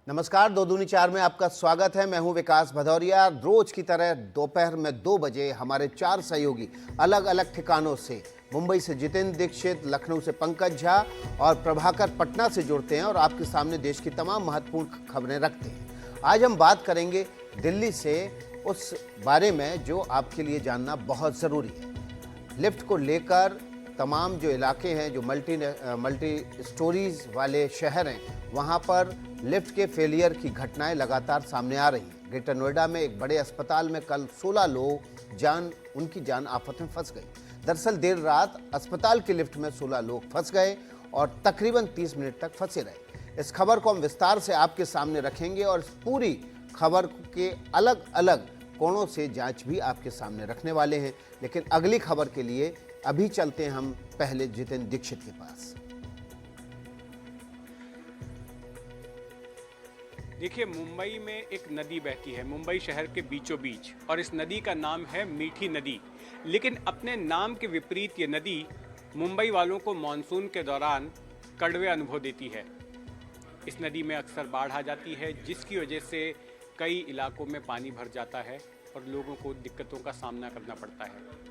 नमस्कार, दो दूनी चार में आपका स्वागत है। मैं हूं विकास भदौरिया। रोज की तरह दोपहर में 2 बजे हमारे 4 सहयोगी अलग अलग ठिकानों से, मुंबई से जितेंद्र दीक्षित, लखनऊ से पंकज झा और प्रभाकर पटना से जुड़ते हैं और आपके सामने देश की तमाम महत्वपूर्ण खबरें रखते हैं। आज हम बात करेंगे दिल्ली से उस बारे में जो आपके लिए जानना बहुत ज़रूरी है। लिफ्ट को लेकर तमाम जो इलाके हैं, जो मल्टी स्टोरीज वाले शहर हैं, वहाँ पर लिफ्ट के फेलियर की घटनाएं लगातार सामने आ रही हैं। ग्रेटर नोएडा में एक बड़े अस्पताल में कल 16 लोग उनकी जान आफत में फंस गई। दरअसल देर रात अस्पताल के लिफ्ट में 16 लोग फंस गए और तकरीबन 30 मिनट तक फंसे रहे। इस खबर को हम विस्तार से आपके सामने रखेंगे और इस पूरी खबर के अलग अलग कोणों से जांच भी आपके सामने रखने वाले हैं। लेकिन अगली खबर के लिए अभी चलते हैं हम पहले जितेंद्र दीक्षित के पास। देखिए, मुंबई में एक नदी बहती है, मुंबई शहर के बीचों बीच, और इस नदी का नाम है मीठी नदी। लेकिन अपने नाम के विपरीत ये नदी मुंबई वालों को मानसून के दौरान कड़वे अनुभव देती है। इस नदी में अक्सर बाढ़ आ जाती है, जिसकी वजह से कई इलाकों में पानी भर जाता है और लोगों को दिक्कतों का सामना करना पड़ता है।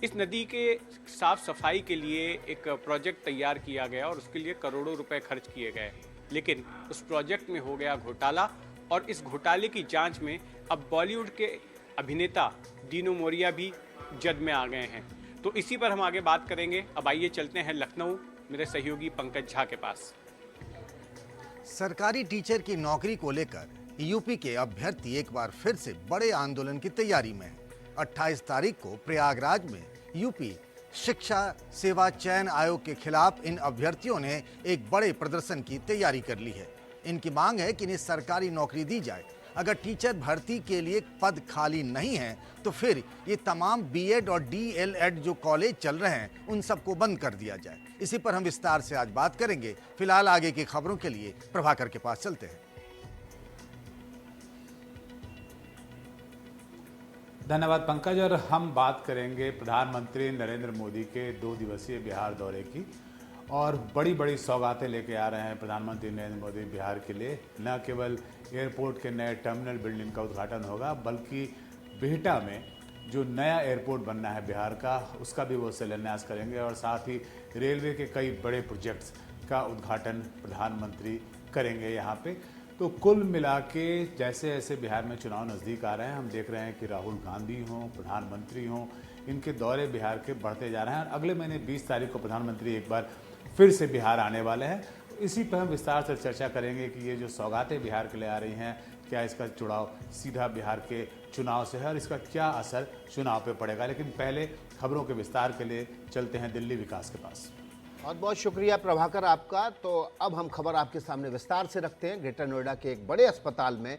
इस नदी के साफ सफाई के लिए एक प्रोजेक्ट तैयार किया गया और उसके लिए करोड़ों रुपए खर्च किए गए। लेकिन उस प्रोजेक्ट में हो गया घोटाला, और इस घोटाले की जांच में अब बॉलीवुड के अभिनेता दीनू मोरिया भी जद में आ गए हैं। तो इसी पर हम आगे बात करेंगे। अब आइए चलते हैं लखनऊ, मेरे सहयोगी पंकज झा के पास। सरकारी टीचर की नौकरी को लेकर यूपी के अभ्यर्थी एक बार फिर से बड़े आंदोलन की तैयारी में हैं। 28 तारीख को प्रयागराज में यूपी शिक्षा सेवा चयन आयोग के खिलाफ इन अभ्यर्थियों ने एक बड़े प्रदर्शन की तैयारी कर ली है। इनकी मांग है कि इन्हें सरकारी नौकरी दी जाए। अगर टीचर भर्ती के लिए पद खाली नहीं है तो फिर ये तमाम बीएड और डीएलएड जो कॉलेज चल रहे हैं उन सबको बंद कर दिया जाए। इसी पर हम विस्तार से आज बात करेंगे। फिलहाल आगे की खबरों के लिए प्रभाकर के पास चलते हैं। धन्यवाद पंकज। और हम बात करेंगे प्रधानमंत्री नरेंद्र मोदी के 2 दिवसीय बिहार दौरे की। और बड़ी बड़ी सौगातें लेके आ रहे हैं प्रधानमंत्री नरेंद्र मोदी बिहार के लिए। न केवल एयरपोर्ट के नए टर्मिनल बिल्डिंग का उद्घाटन होगा, बल्कि बिहटा में जो नया एयरपोर्ट बनना है बिहार का, उसका भी वो शिलान्यास करेंगे। और साथ ही रेलवे के कई बड़े प्रोजेक्ट्स का उद्घाटन प्रधानमंत्री करेंगे यहाँ पे। तो कुल मिला के जैसे जैसे बिहार में चुनाव नज़दीक आ रहे हैं, हम देख रहे हैं कि राहुल गांधी हों, प्रधानमंत्री हों, इनके दौरे बिहार के बढ़ते जा रहे हैं। और अगले महीने 20 तारीख को प्रधानमंत्री एक बार फिर से बिहार आने वाले हैं। इसी पर हम विस्तार से चर्चा करेंगे कि ये जो सौगातें बिहार के लिए आ रही हैं, क्या इसका जुड़ाव सीधा बिहार के चुनाव से है और इसका क्या असर चुनाव पे पड़ेगा। लेकिन पहले खबरों के विस्तार के लिए चलते हैं दिल्ली विकास के पास। बहुत बहुत शुक्रिया प्रभाकर आपका। तो अब हम खबर आपके सामने विस्तार से रखते हैं। ग्रेटर नोएडा के एक बड़े अस्पताल में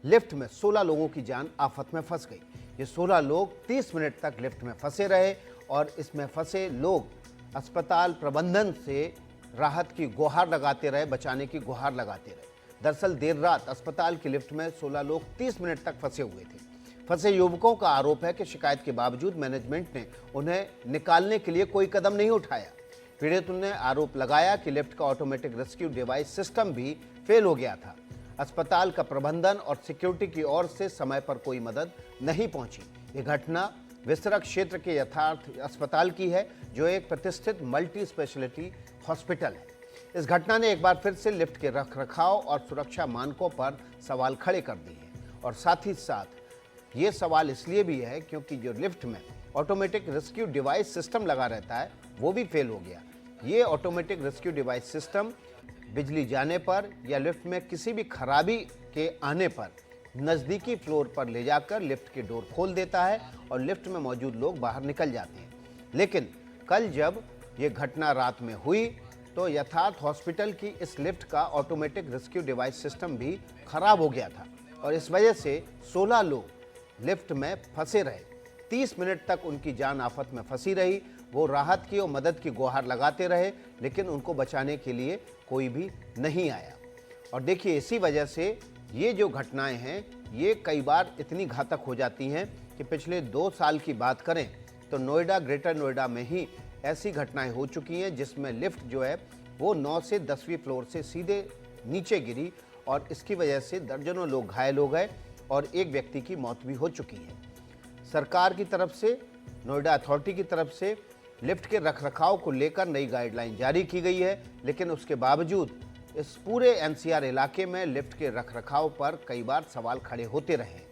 लिफ्ट में 16 लोगों की जान आफत में फंस गई। ये 16 लोग 30 मिनट तक लिफ्ट में फंसे रहे और इसमें फंसे लोग अस्पताल प्रबंधन से राहत की गुहार लगाते रहे, बचाने की गुहार लगाते रहे। दरअसल देर रात अस्पताल की लिफ्ट में 16 लोग 30 मिनट तक फंसे हुए थे। फंसे युवकों का आरोप है कि शिकायत के बावजूद मैनेजमेंट ने उन्हें निकालने के लिए कोई कदम नहीं उठाया। पीड़ितों ने आरोप लगाया कि लिफ्ट का ऑटोमेटिक रेस्क्यू डिवाइस सिस्टम भी फेल हो गया था। अस्पताल का प्रबंधन और सिक्योरिटी की ओर से समय पर कोई मदद नहीं पहुंची। ये घटना विसरक क्षेत्र के यथार्थ अस्पताल की है, जो एक प्रतिष्ठित मल्टी स्पेशलिटी हॉस्पिटल है। इस घटना ने एक बार फिर से लिफ्ट के रखरखाव और सुरक्षा मानकों पर सवाल खड़े कर दिए हैं। और साथ ही साथ ये सवाल इसलिए भी है क्योंकि जो लिफ्ट में ऑटोमेटिक रेस्क्यू डिवाइस सिस्टम लगा रहता है वो भी फेल हो गया। ये ऑटोमेटिक रेस्क्यू डिवाइस सिस्टम बिजली जाने पर या लिफ्ट में किसी भी खराबी के आने पर नज़दीकी फ्लोर पर ले जाकर लिफ्ट के डोर खोल देता है और लिफ्ट में मौजूद लोग बाहर निकल जाते हैं। लेकिन कल जब ये घटना रात में हुई तो यथार्थ हॉस्पिटल की इस लिफ्ट का ऑटोमेटिक रेस्क्यू डिवाइस सिस्टम भी खराब हो गया था और इस वजह से 16 लोग लिफ्ट में फंसे रहे। 30 मिनट तक उनकी जान आफत में फंसी रही। वो राहत की और मदद की गुहार लगाते रहे, लेकिन उनको बचाने के लिए कोई भी नहीं आया। और देखिए, इसी वजह से ये जो घटनाएं हैं ये कई बार इतनी घातक हो जाती हैं कि पिछले 2 साल की बात करें तो नोएडा, ग्रेटर नोएडा में ही ऐसी घटनाएं हो चुकी हैं जिसमें लिफ्ट जो है वो 9 से 10वीं फ्लोर से सीधे नीचे गिरी और इसकी वजह से दर्जनों लोग घायल हो गए और एक व्यक्ति की मौत भी हो चुकी है। सरकार की तरफ से, नोएडा अथॉरिटी की तरफ से लिफ्ट के रखरखाव को लेकर नई गाइडलाइन जारी की गई है, लेकिन उसके बावजूद इस पूरे एनसीआर इलाके में लिफ्ट के रखरखाव पर कई बार सवाल खड़े होते रहे हैं।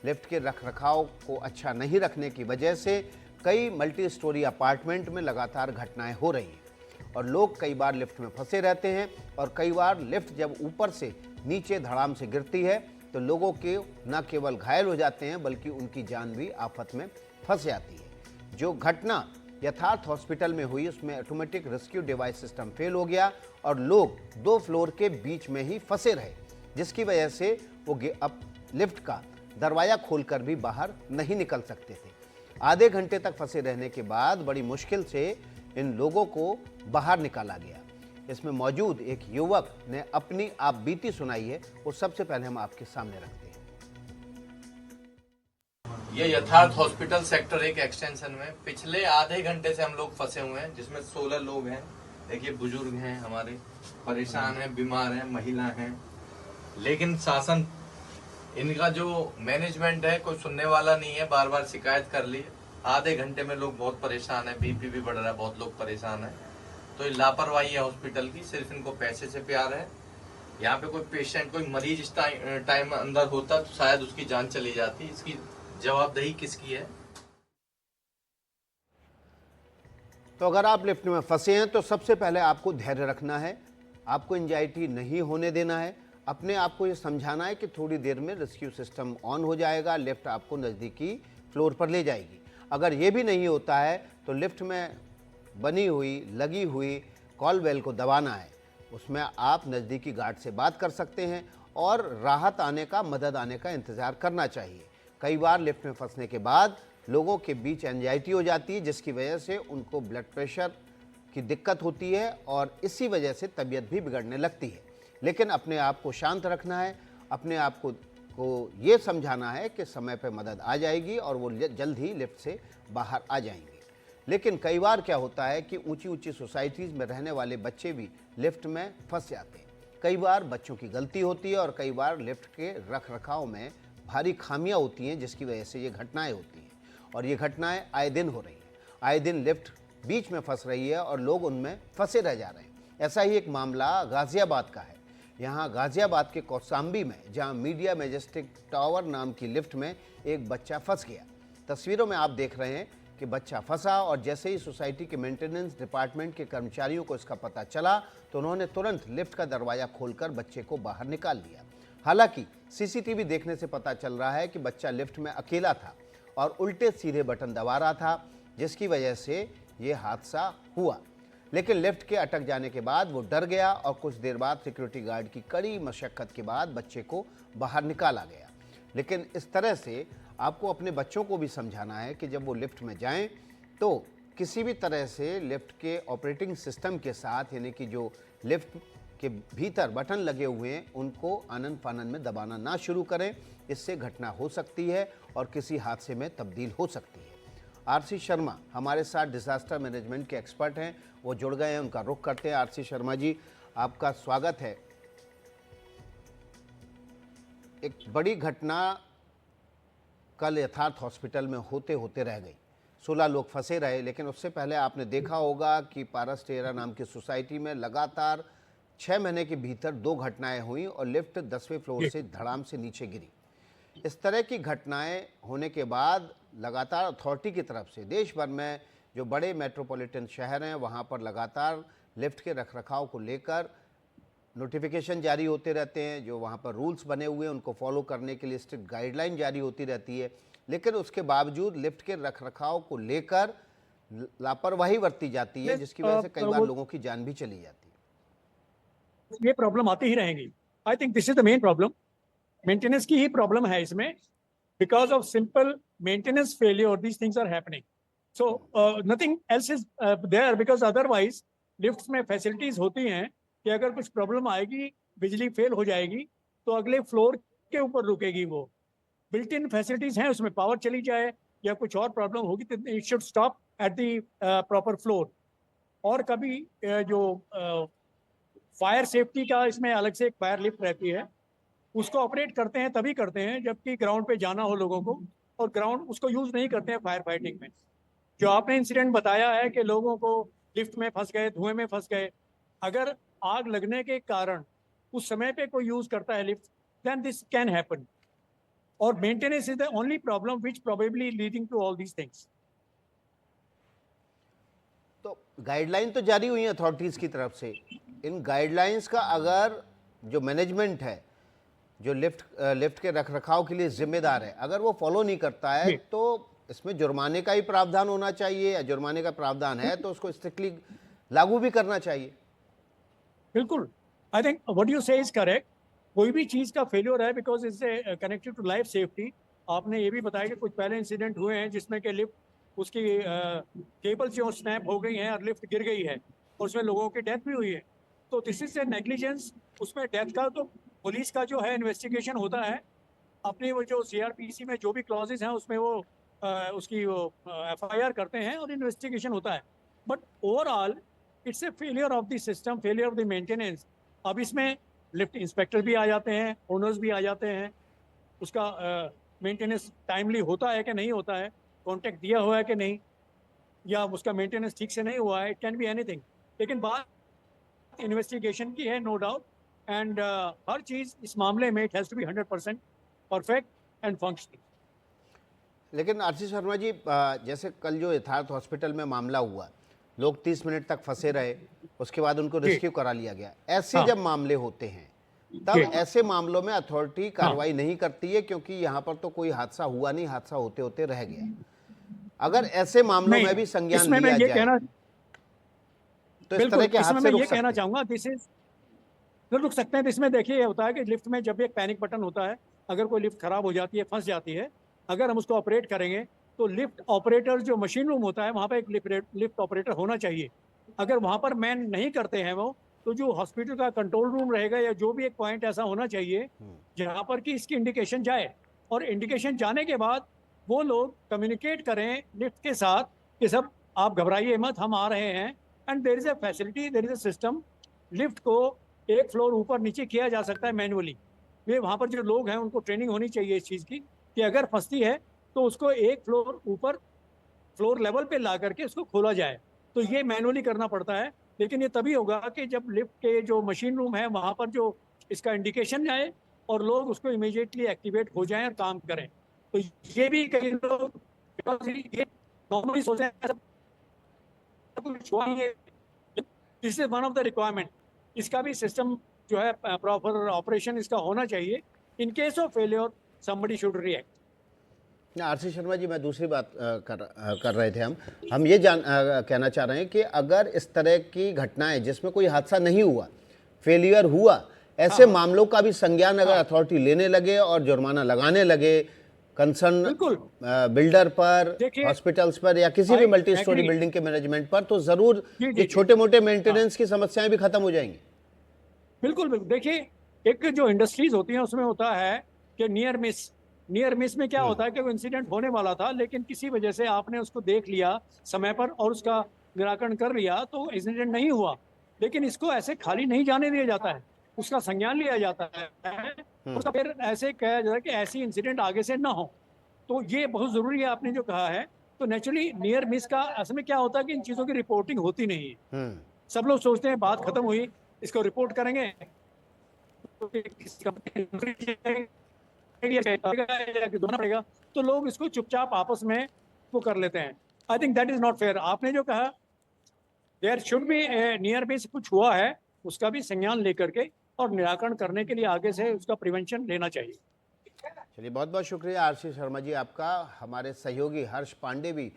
लिफ्ट के रखरखाव को अच्छा नहीं रखने की वजह से कई मल्टी स्टोरी अपार्टमेंट में लगातार घटनाएं हो रही हैं और लोग कई बार लिफ्ट में फंसे रहते हैं और कई बार लिफ्ट जब ऊपर से नीचे धड़ाम से गिरती है तो लोगों के न केवल घायल हो जाते हैं बल्कि उनकी जान भी आफत में फंस जाती है। जो घटना यथार्थ हॉस्पिटल में हुई उसमें automatic rescue device system fail हो गया और लोग 2 फ्लोर के बीच में ही फंसे रहे, जिसकी वजह से वो अब लिफ्ट का दरवाजा खोलकर भी बाहर नहीं निकल सकते थे। आधे घंटे तक फंसे रहने के बाद बड़ी मुश्किल से इन लोगों को बाहर निकाला गया। इसमें मौजूद एक युवक ने अपनी आप बीती सुनाई है, वो सबसे पहले हम आपके सामने रखते हैं। ये यथार्थ हॉस्पिटल सेक्टर 1 एक्सटेंशन में पिछले आधे घंटे से हम लोग फंसे हुए हैं, जिसमें 16 लोग हैं। देखिए, बुजुर्ग हैं, हमारे परेशान हैं, बीमार हैं, महिला हैं, लेकिन शासन, इनका जो मैनेजमेंट है कोई सुनने वाला नहीं है। बार बार शिकायत कर ली, आधे घंटे में लोग बहुत परेशान है, बीपी भी बढ़ रहा है, बहुत लोग परेशान है। तो ये लापरवाही है हॉस्पिटल की, सिर्फ इनको पैसे से प्यार है। यहाँ पे कोई पेशेंट, कोई मरीज इस टाइम अंदर होता तो शायद उसकी जान चली जाती। इसकी जवाबदेही किसकी है? तो अगर आप लिफ्ट में फंसे हैं तो सबसे पहले आपको धैर्य रखना है, आपको एंजाइटी नहीं होने देना है, अपने आप को ये समझाना है कि थोड़ी देर में रेस्क्यू सिस्टम ऑन हो जाएगा, लिफ्ट आपको नज़दीकी फ्लोर पर ले जाएगी। अगर ये भी नहीं होता है तो लिफ्ट में बनी हुई, लगी हुई कॉल बेल को दबाना है, उसमें आप नज़दीकी गार्ड से बात कर सकते हैं और राहत आने का, मदद आने का इंतज़ार करना चाहिए। कई बार लिफ्ट में फंसने के बाद लोगों के बीच एंजाइटी हो जाती है, जिसकी वजह से उनको ब्लड प्रेशर की दिक्कत होती है और इसी वजह से तबीयत भी बिगड़ने लगती है। लेकिन अपने आप को शांत रखना है, अपने आप को ये समझाना है कि समय पर मदद आ जाएगी और वो जल्द ही लिफ्ट से बाहर आ जाएंगे। लेकिन कई बार क्या होता है कि ऊंची ऊंची सोसाइटीज़ में रहने वाले बच्चे भी लिफ्ट में फंस जाते हैं। कई बार बच्चों की गलती होती है और कई बार लिफ्ट के रखरखाव में भारी खामियां होती हैं, जिसकी वजह से ये घटनाएं होती हैं और ये घटनाएं आए दिन हो रही हैं। आए दिन लिफ्ट बीच में फंस रही है और लोग उनमें फंसे रह जा रहे हैं। ऐसा ही एक मामला गाज़ियाबाद का है। यहाँ गाज़ियाबाद के कौसाम्बी में, जहाँ मीडिया मैजेस्टिक टावर नाम की लिफ्ट में एक बच्चा फंस गया। तस्वीरों में आप देख रहे हैं कि बच्चा फंसा और जैसे ही सोसाइटी के मेंटेनेंस डिपार्टमेंट के कर्मचारियों को इसका पता चला तो उन्होंने तुरंत लिफ्ट का दरवाज़ा खोलकर बच्चे को बाहर निकाल लिया। हालांकि सीसीटीवी देखने से पता चल रहा है कि बच्चा लिफ्ट में अकेला था और उल्टे सीधे बटन दबा रहा था, जिसकी वजह से ये हादसा हुआ। लेकिन लिफ्ट के अटक जाने के बाद वो डर गया और कुछ देर बाद सिक्योरिटी गार्ड की कड़ी मशक्कत के बाद बच्चे को बाहर निकाला गया। लेकिन इस तरह से आपको अपने बच्चों को भी समझाना है कि जब वो लिफ्ट में जाएं तो किसी भी तरह से लिफ्ट के ऑपरेटिंग सिस्टम के साथ, यानी कि जो लिफ्ट के भीतर बटन लगे हुए हैं, उनको आनन फानन में दबाना ना शुरू करें। इससे घटना हो सकती है और किसी हादसे में तब्दील हो सकती है। आरसी शर्मा हमारे साथ डिज़ास्टर मैनेजमेंट के एक्सपर्ट हैं, वो जुड़ गए हैं, उनका रुख करते हैं। आरसी शर्मा जी, आपका स्वागत है। एक बड़ी घटना कल यथार्थ हॉस्पिटल में होते होते रह गई, 16 लोग फंसे रहे। लेकिन उससे पहले आपने देखा होगा कि पारस टेरा नाम की सोसाइटी में लगातार 6 महीने के भीतर 2 घटनाएं हुई और लिफ्ट 10वें फ्लोर से धड़ाम से नीचे गिरी। इस तरह की घटनाएं होने के बाद लगातार अथॉरिटी की तरफ से देश भर में जो बड़े मेट्रोपॉलिटन शहर हैं वहाँ पर लगातार लिफ्ट के रखरखाव को लेकर नोटिफिकेशन जारी होते रहते हैं। जो वहाँ पर रूल्स बने हुए हैं उनको फॉलो करने के लिए स्ट्रिक्ट गाइडलाइन जारी होती रहती है। लेकिन उसके बावजूद लिफ्ट के रखरखाव को लेकर लापरवाही बरती जाती है, जिसकी वजह से कई बार लोगों की जान भी चली जाती है। ये प्रॉब्लम आती ही रहेंगी। I think this is the main problem. Maintenance की ही प्रॉब्लम है इसमें। Because of simple maintenance failure these things are happening. So nothing else is there, because otherwise lifts में फैसिलिटीज होती हैं कि अगर कुछ प्रॉब्लम आएगी, बिजली फेल हो जाएगी तो अगले फ्लोर के ऊपर रुकेगी। वो बिल्ट इन फैसिलिटीज हैं, उसमें पावर चली जाए या कुछ और प्रॉब्लम होगी तो it should stop at the proper floor. और कभी जो फायर सेफ्टी का इसमें अलग से एक फायर लिफ्ट रहती है, उसको ऑपरेट करते हैं तभी करते हैं जबकि ग्राउंड पे जाना हो लोगों को, और ग्राउंड उसको यूज नहीं करते हैं फायर फाइटिंग में। जो आपने इंसिडेंट बताया है कि लोगों को लिफ्ट में फंस गए, धुएं में फंस गए, अगर आग लगने के कारण उस समय पे कोई यूज करता है lift, then this can happen, और maintenance is the only problem which probably leading to all these things. तो गाइडलाइन तो जारी हुई है अथॉरिटीज की तरफ से, इन गाइडलाइंस का अगर जो मैनेजमेंट है, जो लिफ्ट के रखरखाव के लिए जिम्मेदार है, अगर वो फॉलो नहीं करता है तो इसमें जुर्माने का ही प्रावधान होना चाहिए, या जुर्माने का प्रावधान है तो उसको स्ट्रिक्टली लागू भी करना चाहिए। बिल्कुल, आई थिंक व्हाट यू से इज करेक्ट। कोई भी चीज का फेलियर है बिकॉज इससे कनेक्टेड टू लाइफ सेफ्टी। आपने ये भी बताया कि कुछ पहले इंसिडेंट हुए हैं जिसमें कि लिफ्ट उसकी केबल से स्नैप हो गई है और लिफ्ट गिर गई है और उसमें लोगों की डेथ भी हुई है। तो दिस इज ए नेग्लिजेंस। उसमें डेथ का तो पुलिस का जो है इन्वेस्टिगेशन होता है, अपनी वो जो सीआरपीसी में जो भी क्लॉजेज हैं उसमें वो उसकी वो एफआईआर करते हैं और इन्वेस्टिगेशन होता है। But overall it's a failure of the system, failure of the maintenance. अब इसमें लिफ्ट इंस्पेक्टर भी आ जाते हैं, ओनर्स भी आ जाते हैं, उसका मेंटेनेंस टाइमली होता है कि नहीं होता है, कॉन्ट्रैक्ट दिया हुआ है कि नहीं, या उसका मेंटेनेंस ठीक से नहीं हुआ है, इट कैन बी एनीथिंग। लेकिन बात इन्वेस्टिगेशन की है, नो डाउट, एंड हर चीज़ इस मामले में it has to be 100% perfect and functioning. लेकिन आशीष शर्मा जी, जैसे कल जो यथार्थ हॉस्पिटल में मामला हुआ, लोग 30 मिनट तक फंसे रहे, उसके बाद उनको रेस्क्यू करा लिया गया। ऐसे जब मामले होते हैं तब ऐसे मामलों में अथॉरिटी कार्रवाई नहीं करती है, क्योंकि यहाँ पर तो कोई हादसा हुआ नहीं, हादसा होते होते रह गया। अगर ऐसे मामलों में भी संज्ञान लिया जाए तो इस तरह के हादसे रुक सकते हैं। कहना चाहूंगा दिस इज रुक सकते हैं। इसमें देखिए ये होता है कि लिफ्ट में जब एक पैनिक बटन होता है, अगर कोई लिफ्ट खराब हो जाती है, फंस जाती है, अगर हम उसको ऑपरेट करेंगे तो लिफ्ट ऑपरेटर जो मशीन रूम होता है वहाँ पर एक लिफ्ट ऑपरेटर होना चाहिए। अगर वहाँ पर मैन नहीं करते हैं वो, तो जो हॉस्पिटल का कंट्रोल रूम रहेगा या जो भी एक पॉइंट ऐसा होना चाहिए जहाँ पर कि इसकी इंडिकेशन जाए, और इंडिकेशन जाने के बाद वो लोग कम्युनिकेट करें लिफ्ट के साथ कि सब आप घबराइए मत, हम आ रहे हैं, and there is a facility, there is a system. Lift को एक फ्लोर ऊपर नीचे किया जा सकता है मैनुअली। वे वहाँ पर जो लोग हैं उनको ट्रेनिंग होनी चाहिए इस चीज़ की कि अगर फंसती है तो उसको एक फ्लोर ऊपर फ्लोर लेवल पे ला करके उसको खोला जाए। तो ये मैनुअली करना पड़ता है, लेकिन ये तभी होगा कि जब लिफ्ट के जो मशीन रूम है वहाँ पर जो इसका इंडिकेशन जाए और लोग उसको इमीडिएटली एक्टिवेट हो जाएं और काम करें। तो ये भी कई लोग ये नॉर्मली सोचते हैं this is one of the requirement. इसका भी सिस्टम जो है प्रॉपर ऑपरेशन इसका होना चाहिए। In case of failure somebody should react. Ashish Sharma ji, मैं दूसरी बात कर रहे थे। हम ये कहना चाह रहे हैं कि अगर इस तरह की घटनाएं जिसमें कोई हादसा नहीं हुआ, फेलियर हुआ, ऐसे मामलों का भी संज्ञान अगर अथॉरिटी लेने लगे और जुर्माना लगाने लगे कंसर्न बिल्डर पर, हॉस्पिटल्स पर, या किसी भी मल्टी स्टोरी बिल्डिंग के मैनेजमेंट पर, तो जरूर ये छोटे मोटे मेंटेनेंस की समस्याएं भी खत्म हो जाएंगी। बिल्कुल बिल्कुल। देखिए एक जो इंडस्ट्रीज होती हैं उसमें होता है कि नियर मिस में क्या होता है कि वो इंसिडेंट होने वाला था लेकिन किसी वजह से आपने उसको देख लिया समय पर और उसका निराकरण कर लिया तो इंसिडेंट नहीं हुआ। लेकिन इसको ऐसे खाली नहीं जाने दिया जाता है, उसका संज्ञान लिया जाता है, उसका फिर ऐसे कहा जाता है कि ऐसी इंसिडेंट आगे से ना हो। तो ये बहुत जरूरी है आपने जो कहा है। तो नेचुरली नियर मिस का असल में क्या होता है कि इन चीजों की रिपोर्टिंग होती नहीं है। सब लोग सोचते हैं बात खत्म हुई, इसको रिपोर्ट करेंगे पड़ेगा, तो लोग इसको चुपचाप आपस में वो कर लेते हैं। I think that is not fair. आपने जो कहा there should be near miss कुछ हुआ है उसका भी संज्ञान लेकर के और निराकरण करने के लिए आगे से उसका प्रिवेंशन लेना चाहिए। चलिए, बहुत बहुत शुक्रिया आशीष शर्मा जी आपका। हमारे सहयोगी हर्ष पांडे भी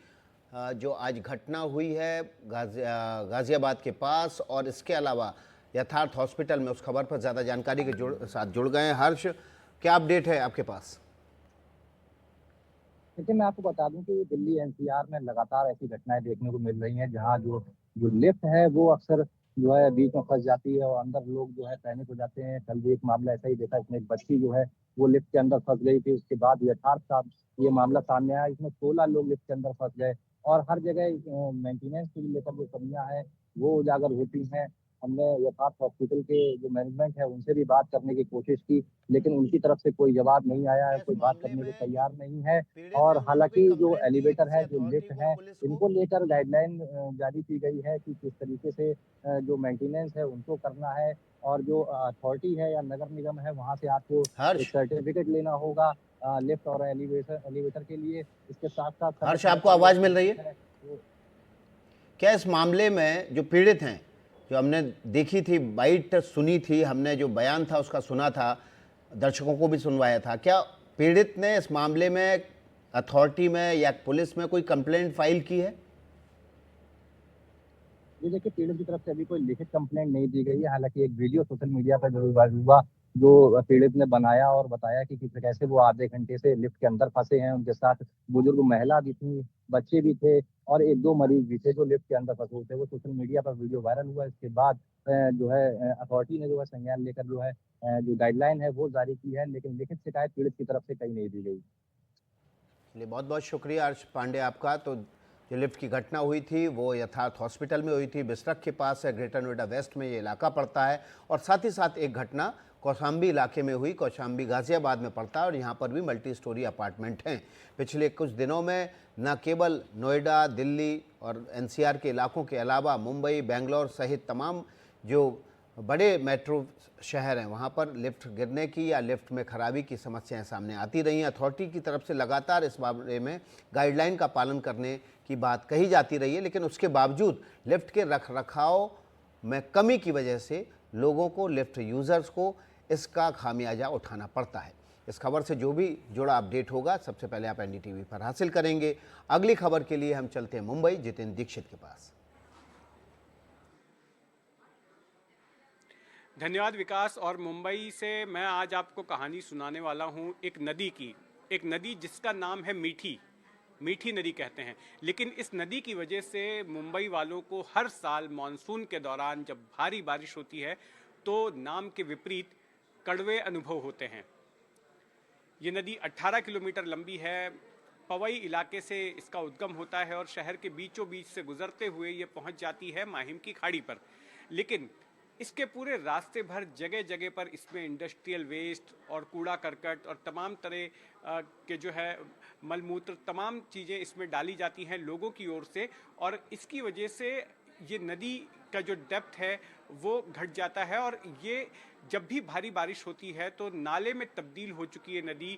जो आज घटना हुई है गाजियाबाद के पास और इसके अलावा यथार्थ हॉस्पिटल में, उस खबर पर ज़्यादा जानकारी के साथ जुड़ गए हैं। हर्ष, क्या अपडेट है आपके पास? देखिए, मैं आपको बता दूं कि दिल्ली एनसीआर में लगातार ऐसी घटनाएं देखने को मिल रही हैं जहां जो लिफ्ट है वो अक्सर जो है बीच में फंस जाती है और अंदर लोग जो है पैनिक हो जाते हैं। कल भी एक मामला ऐसा ही देखा, इसमें एक बच्ची जो है वो लिफ्ट के अंदर फंस गई थी। उसके बाद यथार्थ साहब ये मामला सामने आया, इसमें 16 लोग लिफ्ट के अंदर फंस गए और हर जगह मेंटेनेंस को लेकर जो कमियां हैं वो उजागर होती हैं। हमने यथार्थ हॉस्पिटल के जो मैनेजमेंट है उनसे भी बात करने की कोशिश की, लेकिन उनकी तरफ से कोई जवाब नहीं आया है, इस कोई बात मामले करने को में तैयार नहीं है। पीड़ित और ने जो भी हालांकि जो कंप्लेंट दी है एलिवेटर किसी है, जो अथॉरिटी लिफ्ट को, है, पुलिस को? इनको लेकर गाइडलाइन जारी की गई है कि किस तरीके से जो मेंटेनेंस है उनको करना है, और जो अथॉरिटी है या नगर निगम है वहाँ से आपको एक हर्ष, सर्टिफिकेट लेना होगा लिफ्ट और एलिवेटर एलिवेटर के लिए। इसके साथ साथ समय हर्ष समय आपको पर जो आवाज मिल रही ऑथेंटिक है? है वो क्या इस मामले में जो पीड़ित हैं, जो हमने देखी थी बाइट सुनी थी, हमने जो बयान था उसका सुना था, दर्शकों को भी सुनवाया था, क्या पीड़ित ने इस मामले में अथॉरिटी में या पुलिस में कोई कंप्लेंट फाइल की है? ये देखिए, पीड़ित की तरफ से अभी कोई लिखित कंप्लेंट नहीं दी गई है। हालांकि एक वीडियो सोशल मीडिया पर जरूर वायरल हुआ, जो पीड़ित ने बनाया और बताया कि कैसे वो आधे घंटे से लिफ्ट के अंदर फंसे हैं। उनके साथ बुजुर्ग महिला भी थी, बच्चे भी थे, और एक दो मरीज भी थे जो लिफ्ट के अंदर फंसे हुए थे। वो सोशल मीडिया पर वीडियो वायरल हुआ। इसके बाद जो है अथॉरिटी ने जो है संज्ञान लेकर जो है जो गाइडलाइन है वो जारी की है, लेकिन लिखित शिकायत पीड़ित की तरफ से कहीं नहीं दी गई। चलिए, बहुत बहुत शुक्रिया हर्ष पांडे आपका। तो जो लिफ्ट की घटना हुई थी वो यथार्थ हॉस्पिटल में हुई थी, बिस्रख के पास है, ग्रेटर नोएडा वेस्ट में ये इलाका पड़ता है। और साथ ही साथ एक घटना कौशाम्बी इलाके में हुई, कौशाम्बी गाजियाबाद में पड़ता है, और यहाँ पर भी मल्टी स्टोरी अपार्टमेंट हैं। पिछले कुछ दिनों में न केवल नोएडा, दिल्ली और एनसीआर के इलाकों के अलावा मुंबई, बेंगलोर सहित तमाम जो बड़े मेट्रो शहर हैं वहाँ पर लिफ्ट गिरने की या लिफ्ट में खराबी की समस्याएं सामने आती रही हैं। अथॉरिटी की तरफ से लगातार इस बारे में गाइडलाइन का पालन करने की बात कही जाती रही है, लेकिन उसके बावजूद लिफ्ट के रखरखाव में कमी की वजह से लोगों को, लिफ्ट यूज़र्स को इसका खामियाजा उठाना पड़ता है। इस खबर से जो भी जुड़ा अपडेट होगा सबसे पहले आप एनडीटीवी पर हासिल करेंगे। अगली खबर के लिए हम चलते हैं मुंबई, जितेंद्र दीक्षित के पास। धन्यवाद विकास। और मुंबई से मैं आज आपको कहानी सुनाने वाला हूं एक नदी की, एक नदी जिसका नाम है मीठी। मीठी नदी कहते हैं, लेकिन इस नदी की वजह से मुंबई वालों को हर साल मानसून के दौरान जब भारी बारिश होती है तो नाम के विपरीत कड़वे अनुभव होते हैं। ये नदी 18 किलोमीटर लंबी है। पवई इलाके से इसका उद्गम होता है और शहर के बीचों बीच से गुजरते हुए ये पहुंच जाती है माहिम की खाड़ी पर। लेकिन इसके पूरे रास्ते भर जगह जगह पर इसमें इंडस्ट्रियल वेस्ट और कूड़ा करकट और तमाम तरह के जो है मलमूत्र, तमाम चीज़ें इसमें डाली जाती हैं लोगों की ओर से, और इसकी वजह से ये नदी का जो डेप्थ है वो घट जाता है। और ये जब भी भारी बारिश होती है तो नाले में तब्दील हो चुकी है नदी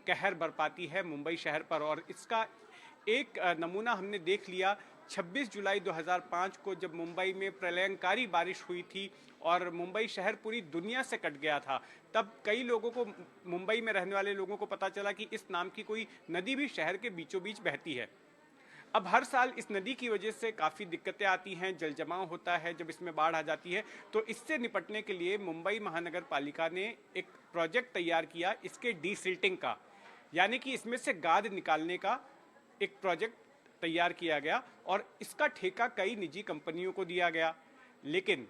कहर बरपाती है मुंबई शहर पर। और इसका एक नमूना हमने देख लिया 26 जुलाई 2005 को, जब मुंबई में प्रलयंकारी बारिश हुई थी और मुंबई शहर पूरी दुनिया से कट गया था। तब कई लोगों को, मुंबई में रहने वाले लोगों को पता चला कि इस नाम की कोई नदी भी शहर के बीचों बीच बहती है। अब हर साल इस नदी की वजह से काफ़ी दिक्कतें आती हैं, जल जमाव होता है जब इसमें बाढ़ आ जाती है। तो इससे निपटने के लिए मुंबई महानगर पालिका ने एक प्रोजेक्ट तैयार किया इसके डीसिल्टिंग का, यानी कि इसमें से गाद निकालने का एक प्रोजेक्ट तैयार किया गया और इसका ठेका कई निजी कंपनियों को दिया गया। लेकिन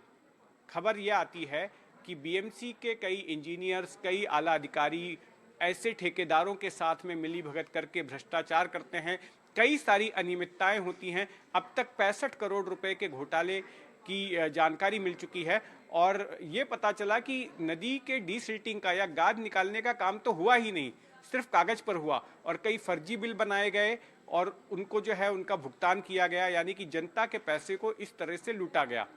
खबर यह आती है कि बीएमसी के कई इंजीनियर्स, कई आला अधिकारी ऐसे ठेकेदारों के साथ में मिलीभगत करके भ्रष्टाचार करते हैं। कई सारी अनियमितताएं होती हैं। अब तक 65 करोड़ रुपए के घोटाले की जानकारी मिल चुकी है और ये पता चला कि नदी के डीसिल्टिंग का या गाद निकालने का काम तो हुआ ही नहीं, सिर्फ कागज पर हुआ और कई फर्जी बिल बनाए गए और उनको जो है उनका भुगतान किया गया, यानी कि जनता के पैसे को इस तरह से लूटा गया।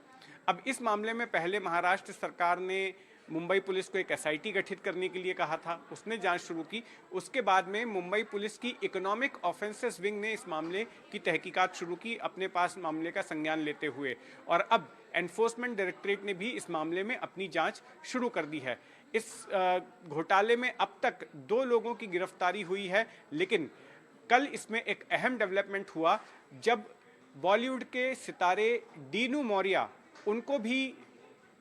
अब इस मामले में पहले महाराष्ट्र सरकार ने मुंबई पुलिस को एक एसआईटी गठित करने के लिए कहा था, उसने जांच शुरू की। उसके बाद में मुंबई पुलिस की इकोनॉमिक ऑफेंसेस विंग ने इस मामले की तहकीकात शुरू की अपने पास मामले का संज्ञान लेते हुए, और अब एनफोर्समेंट डायरेक्टरेट ने भी इस मामले में अपनी जांच शुरू कर दी है। इस घोटाले में अब तक 2 लोगों की गिरफ्तारी हुई है, लेकिन कल इसमें एक अहम डेवलपमेंट हुआ जब बॉलीवुड के सितारे डीनू मौर्या, उनको भी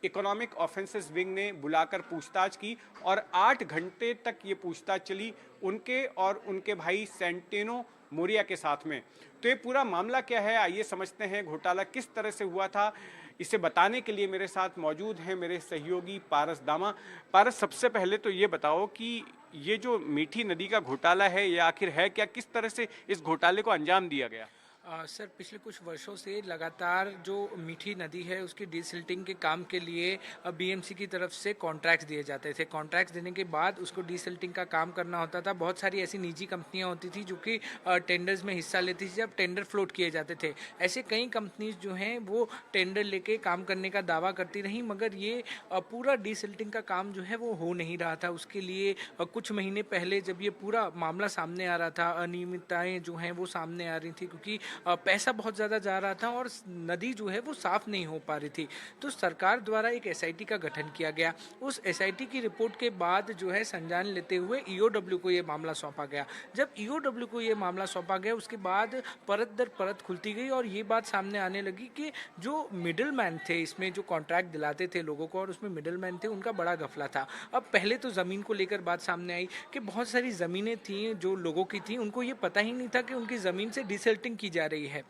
इकोनॉमिक ऑफेंसेस विंग ने बुलाकर पूछताछ की और 8 घंटे तक ये पूछताछ चली उनके और उनके भाई सेंटेनो मोरिया के साथ में। तो ये पूरा मामला क्या है, आइए समझते हैं घोटाला किस तरह से हुआ था। इसे बताने के लिए मेरे साथ मौजूद हैं मेरे सहयोगी पारस दामा। पारस, सबसे पहले तो ये बताओ कि ये जो मीठी नदी का घोटाला है ये आखिर है क्या, किस तरह से इस घोटाले को अंजाम दिया गया? सर पिछले कुछ वर्षों से लगातार जो मीठी नदी है उसकी डीसिल्टिंग के काम के लिए बीएमसी की तरफ से कॉन्ट्रैक्ट्स दिए जाते थे। कॉन्ट्रैक्ट्स देने के बाद उसको डीसिल्टिंग का काम करना होता था। बहुत सारी ऐसी निजी कंपनियां होती थी जो कि टेंडर्स में हिस्सा लेती थी जब टेंडर फ्लोट किए जाते थे। ऐसे कई कंपनीज जो हैं वो टेंडर लेके काम करने का दावा करती रहीं, मगर ये पूरा डीसिल्टिंग का काम जो है वो हो नहीं रहा था। उसके लिए कुछ महीने पहले जब ये पूरा मामला सामने आ रहा था, अनियमितताएं जो हैं वो सामने आ रही थी क्योंकि पैसा बहुत ज़्यादा जा रहा था और नदी जो है वो साफ़ नहीं हो पा रही थी, तो सरकार द्वारा एक एसआईटी का गठन किया गया। उस एसआईटी की रिपोर्ट के बाद जो है संज्ञान लेते हुए ईओडब्ल्यू को ये मामला सौंपा गया। जब ईओडब्ल्यू को ये मामला सौंपा गया उसके बाद परत दर परत खुलती गई और ये बात सामने आने लगी कि जो मिडिल मैन थे इसमें, जो कॉन्ट्रैक्ट दिलाते थे लोगों को और उसमें मिडिल मैन थे, उनका बड़ा घपला था। अब पहले तो ज़मीन को लेकर बात सामने आई कि बहुत सारी ज़मीनें थी जो लोगों की थी, उनको ये पता ही नहीं था कि उनकी ज़मीन से डिसल्टिंग की जा रही है।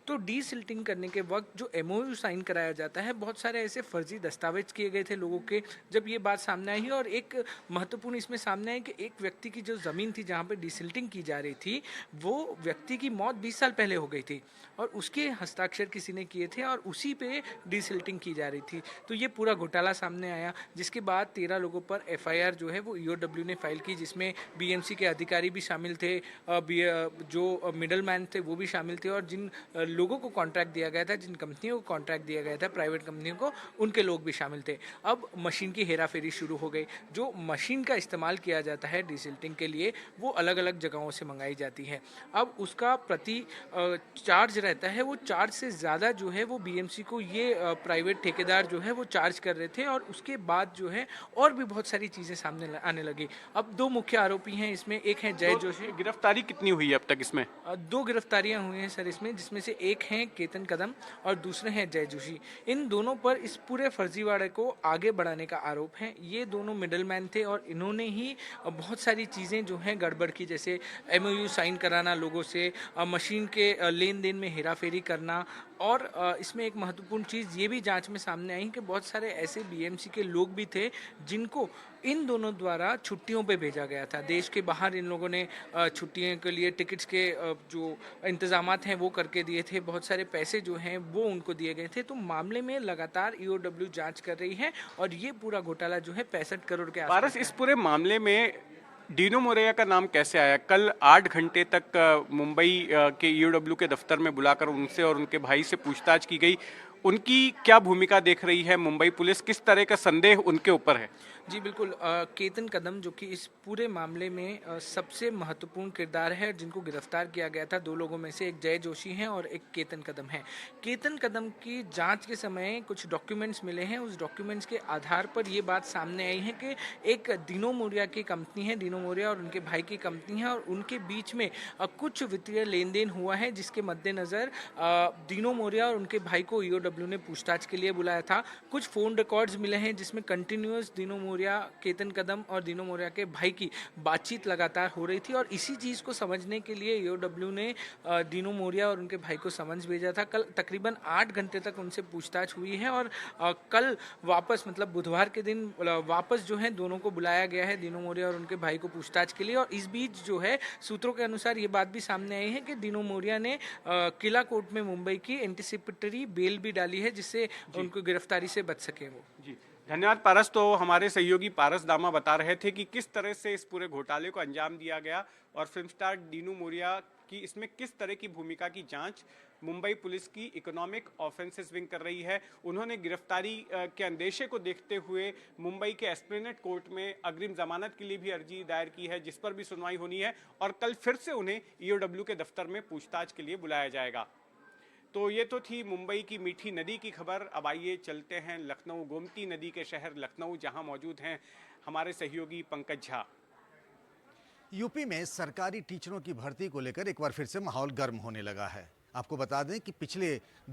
तो डीसिल्टिंग करने के वक्त जो एमओयू साइन कराया जाता है, बहुत सारे ऐसे फर्जी दस्तावेज किए गए थे लोगों के। जब ये बात सामने आई और एक महत्वपूर्ण इसमें सामने आई कि एक व्यक्ति की जो ज़मीन थी जहाँ पे डीसिल्टिंग की जा रही थी, वो व्यक्ति की मौत 20 साल पहले हो गई थी और उसके हस्ताक्षर किसी ने किए थे और उसी पे डीसिल्टिंग की जा रही थी। तो ये पूरा घोटाला सामने आया, जिसके बाद 13 लोगों पर एफआईआर जो है वो ईओडब्ल्यू ने फाइल की, जिसमें बीएमसी के अधिकारी भी शामिल थे, जो मिडल मैन थे वो भी शामिल थे और जिन लोगों को कॉन्ट्रैक्ट दिया गया था, जिन कंपनियों को कॉन्ट्रैक्ट दिया गया था, प्राइवेट कंपनियों को, उनके लोग भी शामिल थे। अब मशीन की हेराफेरी शुरू हो गई। जो मशीन का इस्तेमाल किया जाता है डीसिल्टिंग के लिए वो अलग अलग जगहों से मंगाई जाती है। अब उसका प्रति चार्ज रहता है, वो चार्ज से ज़्यादा जो है वो बीएमसी को ये प्राइवेट ठेकेदार जो है वो चार्ज कर रहे थे और उसके बाद जो है और भी बहुत सारी चीज़ें सामने आने लगी। अब 2 मुख्य आरोपी हैं इसमें, एक है जय जोशी। गिरफ्तारी कितनी हुई है अब तक इसमें? 2 गिरफ्तारियां हुई हैं सर इसमें, जिसमें से एक हैं केतन कदम और दूसरे हैं जय जोशी। इन दोनों पर इस पूरे फर्जीवाड़े को आगे बढ़ाने का आरोप है। ये दोनों मिडल मैन थे और इन्होंने ही बहुत सारी चीज़ें जो हैं गड़बड़ की, जैसे एमओयू साइन कराना लोगों से, मशीन के लेन देन में हेराफेरी करना। और इसमें एक महत्वपूर्ण चीज़ ये भी जांच में सामने आई कि बहुत सारे ऐसे बीएमसी के लोग भी थे जिनको इन दोनों द्वारा छुट्टियों पे भेजा गया था। देश के बाहर इन लोगों ने छुट्टियों के लिए टिकट्स के जो इंतजामात हैं वो करके दिए थे, बहुत सारे पैसे जो हैं वो उनको दिए गए थे। तो मामले में लगातार ईओडब्ल्यू जांच कर रही है और ये पूरा घोटाला जो है 65 करोड़ के आसपास पारस, है। इस पूरे मामले में डीनो मोरेया का नाम कैसे आया? कल 8 घंटे तक मुंबई के ईओडब्ल्यू के दफ्तर में बुलाकर उनसे और उनके भाई से पूछताछ की गई। उनकी क्या भूमिका देख रही है मुंबई पुलिस? किस तरह का संदेह उनके ऊपर है? जी बिल्कुल, केतन कदम जो कि इस पूरे मामले में सबसे महत्वपूर्ण किरदार है, जिनको गिरफ्तार किया गया था, 2 लोगों में से एक जय जोशी हैं और एक केतन कदम है। केतन कदम की जांच के समय कुछ डॉक्यूमेंट्स मिले हैं, उस डॉक्यूमेंट्स के आधार पर ये बात सामने आई है कि एक दीनो मोरिया की कंपनी है, दीनो मोरिया और उनके भाई की कंपनी है और उनके बीच में कुछ वित्तीय लेन देन हुआ है, जिसके मद्देनज़र दीनो मोरिया और उनके भाई को ईओडब्ल्यू ने पूछताछ के लिए बुलाया था। कुछ फ़ोन रिकॉर्ड्स मिले हैं जिसमें कंटिन्यूअस दीनो मोरिया, केतन कदम और दीनो मोरिया के भाई की बातचीत लगातार हो रही थी और इसी चीज़ को समझने के लिए ईओडब्ल्यू ने दीनो मोरिया और उनके भाई को समन्स भेजा था। कल तकरीबन 8 घंटे तक उनसे पूछताछ हुई है और कल वापस, मतलब बुधवार के दिन वापस जो है दोनों को बुलाया गया है, दीनो मोरिया और उनके भाई को पूछताछ के लिए। और इस बीच जो है सूत्रों के अनुसार ये बात भी सामने आई है कि दीनो मोरिया ने किला कोर्ट में मुंबई की एंटीसिपेटरी बेल भी डाली है, जिससे उनको गिरफ्तारी से बच सके वो। जी धन्यवाद पारस। तो हमारे सहयोगी पारस दामा बता रहे थे कि किस तरह से इस पूरे घोटाले को अंजाम दिया गया और फिल्म स्टार दीनू मोरिया की इसमें किस तरह की भूमिका की जांच मुंबई पुलिस की इकोनॉमिक ऑफेंसेस विंग कर रही है। उन्होंने गिरफ्तारी के अंदेशे को देखते हुए मुंबई के एस्प्लेनेड कोर्ट में अग्रिम जमानत के लिए भी अर्जी दायर की है, जिस पर भी सुनवाई होनी है और कल फिर से उन्हें ईओडब्ल्यू के दफ्तर में पूछताछ के लिए बुलाया जाएगा। तो ये तो थी मुंबई की मीठी नदी की खबर। अब आइए चलते हैं लखनऊ, गोमती नदी के शहर लखनऊ, जहां मौजूद हैं हमारे सहयोगी पंकज झा। यूपी में सरकारी टीचरों की भर्ती को लेकर एक बार फिर से माहौल गर्म होने लगा है। आपको बता दें कि पिछले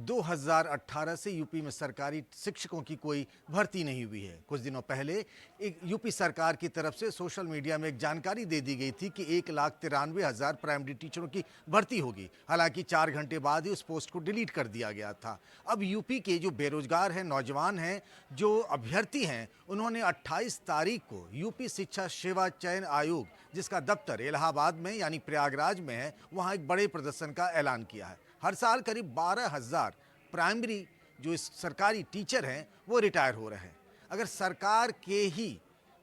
2018 से यूपी में सरकारी शिक्षकों की कोई भर्ती नहीं हुई है। कुछ दिनों पहले एक यूपी सरकार की तरफ से सोशल मीडिया में एक जानकारी दे दी गई थी कि 1,93,000 प्राइमरी टीचरों की भर्ती होगी। हालांकि 4 घंटे बाद ही उस पोस्ट को डिलीट कर दिया गया था। अब यूपी के जो बेरोजगार हैं, नौजवान हैं, जो अभ्यर्थी हैं, उन्होंने 28 तारीख को यूपी शिक्षा सेवा चयन आयोग, जिसका दफ्तर इलाहाबाद में यानी प्रयागराज में है, वहाँ एक बड़े प्रदर्शन का ऐलान किया है। हर साल करीब 12,000 प्राइमरी जो इस सरकारी टीचर हैं वो रिटायर हो रहे हैं। अगर सरकार के ही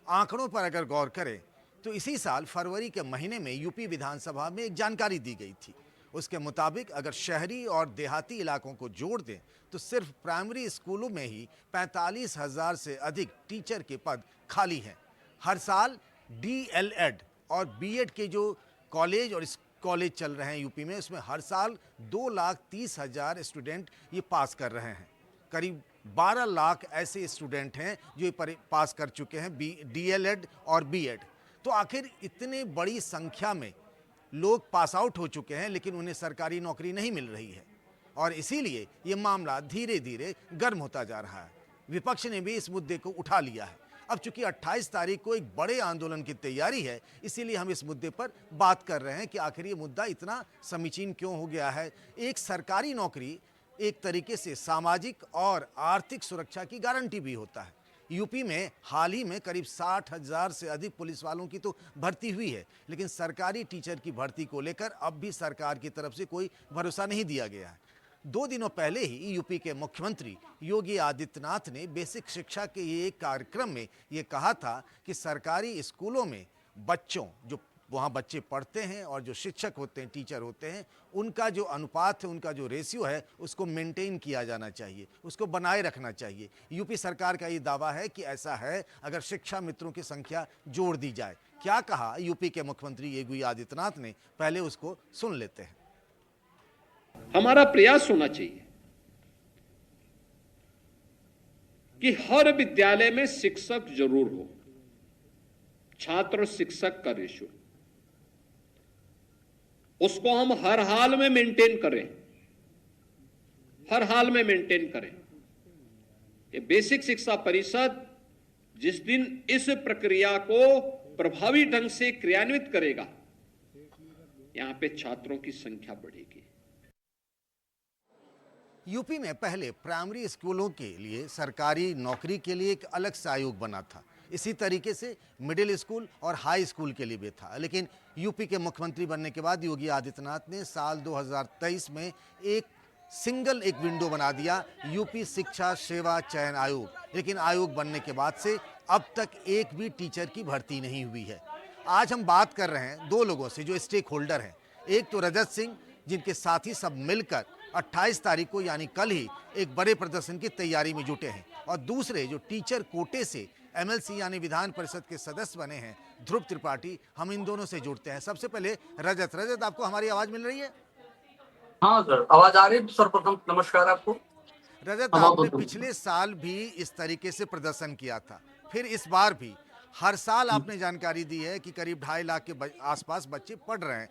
आंकड़ों पर अगर गौर करें तो इसी साल फरवरी के महीने में यूपी विधानसभा में एक जानकारी दी गई थी। उसके मुताबिक अगर शहरी और देहाती इलाकों को जोड़ दें तो सिर्फ प्राइमरी स्कूलों में ही 45,000 से अधिक टीचर के पद खाली हैं। हर साल DLED और BEd के जो कॉलेज और कॉलेज चल रहे हैं यूपी में, उसमें हर साल 2,30,000 स्टूडेंट ये पास कर रहे हैं। करीब 12 लाख ऐसे स्टूडेंट हैं जो ये पास कर चुके हैं DLED और BEd। तो आखिर इतने बड़ी संख्या में लोग पास आउट हो चुके हैं लेकिन उन्हें सरकारी नौकरी नहीं मिल रही है और इसीलिए ये मामला धीरे धीरे गर्म होता जा रहा है। विपक्ष ने भी इस मुद्दे को उठा लिया है। अब चूंकि 28 तारीख को एक बड़े आंदोलन की तैयारी है, इसीलिए हम इस मुद्दे पर बात कर रहे हैं कि आखिर ये मुद्दा इतना समीचीन क्यों हो गया है। एक सरकारी नौकरी एक तरीके से सामाजिक और आर्थिक सुरक्षा की गारंटी भी होता है। यूपी में हाल ही में करीब 60,000 से अधिक पुलिस वालों की तो भर्ती हुई है, लेकिन सरकारी टीचर की भर्ती को लेकर अब भी सरकार की तरफ से कोई भरोसा नहीं दिया गया है। 2 दिनों पहले ही यूपी के मुख्यमंत्री योगी आदित्यनाथ ने बेसिक शिक्षा के एक कार्यक्रम में ये कहा था कि सरकारी स्कूलों में बच्चों, जो वहाँ बच्चे पढ़ते हैं और जो शिक्षक होते हैं, टीचर होते हैं, उनका जो अनुपात है, उनका जो रेशियो है, उसको मेंटेन किया जाना चाहिए, उसको बनाए रखना चाहिए। यूपी सरकार का ये दावा है कि ऐसा है अगर शिक्षा मित्रों की संख्या जोड़ दी जाए। क्या कहा यूपी के मुख्यमंत्री योगी आदित्यनाथ ने, पहले उसको सुन लेते हैं। हमारा प्रयास होना चाहिए कि हर विद्यालय में शिक्षक जरूर हो, छात्र शिक्षक का रेशियो उसको हम हर हाल में मेंटेन करें, हर हाल में मेंटेन करें। ये बेसिक शिक्षा परिषद जिस दिन इस प्रक्रिया को प्रभावी ढंग से क्रियान्वित करेगा, यहां पे छात्रों की संख्या बढ़ेगी। यूपी में पहले प्राइमरी स्कूलों के लिए सरकारी नौकरी के लिए एक अलग से आयोग बना था। इसी तरीके से मिडिल स्कूल और हाई स्कूल के लिए भी था, लेकिन यूपी के मुख्यमंत्री बनने के बाद योगी आदित्यनाथ ने साल 2023 में एक विंडो बना दिया, यूपी शिक्षा सेवा चयन आयोग। लेकिन आयोग बनने के बाद से अब तक एक भी टीचर की भर्ती नहीं हुई है। आज हम बात कर रहे हैं 2 लोगों से जो स्टेक होल्डर हैं। एक तो रजत सिंह, जिनके साथी सब मिलकर 28 तारीख को यानी कल ही एक बड़े प्रदर्शन की तैयारी में जुटे हैं, और दूसरे जो टीचर कोटे से MLC यानी विधान परिषद के सदस्य बने हैं, ध्रुव त्रिपाठी। हम इन दोनों से जुड़ते हैं। सबसे पहले रजत, आपको हमारी आवाज मिल रही है? हाँ सर, आवाज आ रही है। सर्वप्रथम नमस्कार आपको। रजत, आपने पिछले साल भी इस तरीके से प्रदर्शन किया था, फिर इस बार भी। हर साल आपने जानकारी दी है कि करीब 2.5 लाख के आसपास बच्चे पढ़ रहे हैं,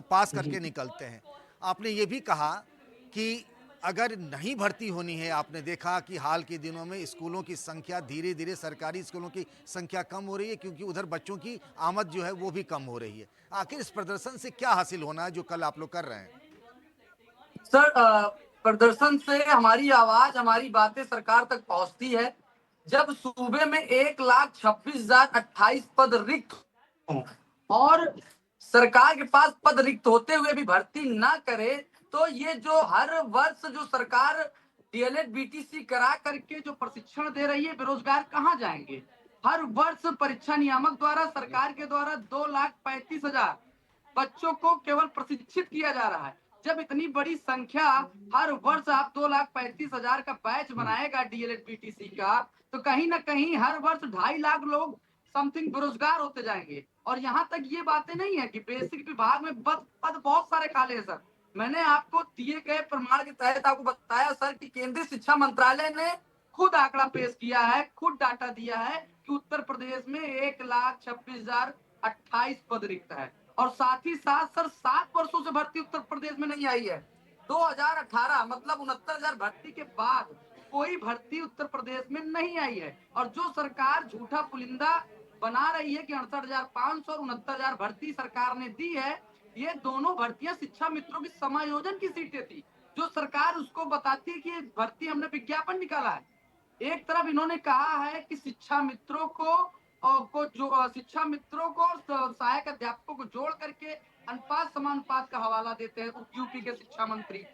पास करके निकलते हैं। आपने ये भी कहा कि अगर नहीं भर्ती होनी है, आपने देखा कि हाल के दिनों में स्कूलों की संख्या धीरे धीरे, सरकारी स्कूलों की संख्या कम हो रही है क्योंकि उधर बच्चों की आमद जो है वो भी कम हो रही है। आखिर इस प्रदर्शन से क्या हासिल होना है जो कल आप लोग कर रहे हैं? सर, प्रदर्शन से हमारी आवाज, हमारी बातें सरकार तक पहुंचती है। जब सूबे में 1,26,028 पद रिक्त हों और सरकार के पास पद रिक्त होते हुए भी भर्ती ना करे, तो ये जो हर वर्ष जो सरकार DLED BTC करा करके जो प्रशिक्षण दे रही है, बेरोजगार कहाँ जाएंगे? हर वर्ष परीक्षा नियामक द्वारा, सरकार के द्वारा 2,35,000 बच्चों को केवल प्रशिक्षित किया जा रहा है। जब इतनी बड़ी संख्या हर वर्ष आप 2,35,000 का बैच बनाएगा DLED BTC का, तो कहीं ना कहीं हर वर्ष 2.5 लाख लोग समथिंग बेरोजगार होते जाएंगे। और यहाँ तक ये बातें नहीं है कि बेसिक विभाग में पद बहुत सारे खाली है। सर, मैंने आपको दिए गए प्रमाण के तहत आपको बताया सर कि केंद्रीय शिक्षा मंत्रालय ने खुद आंकड़ा पेश किया है, खुद डाटा दिया है कि उत्तर प्रदेश में 1,26,028 पद रिक्त है। और साथ ही साथ सर 7 वर्षों से भर्ती उत्तर प्रदेश में नहीं आई है। 2018 मतलब 69,000 भर्ती के बाद कोई भर्ती उत्तर प्रदेश में नहीं आई है। और जो सरकार झूठा पुलिंदा बना रही है कि 68,500 और 69,000 भर्ती सरकार ने दी है, ये दोनों भर्तियां शिक्षा मित्रों की समायोजन की सीटें थी, जो सरकार उसको बताती है कि ये भर्ती हमने विज्ञापन निकाला है। एक तरफ इन्होंने कहा है कि शिक्षा मित्रों को सहायक अध्यापकों को जोड़ करके अनुपात समानुपात का हवाला देते हैं यूपी के शिक्षा मंत्री,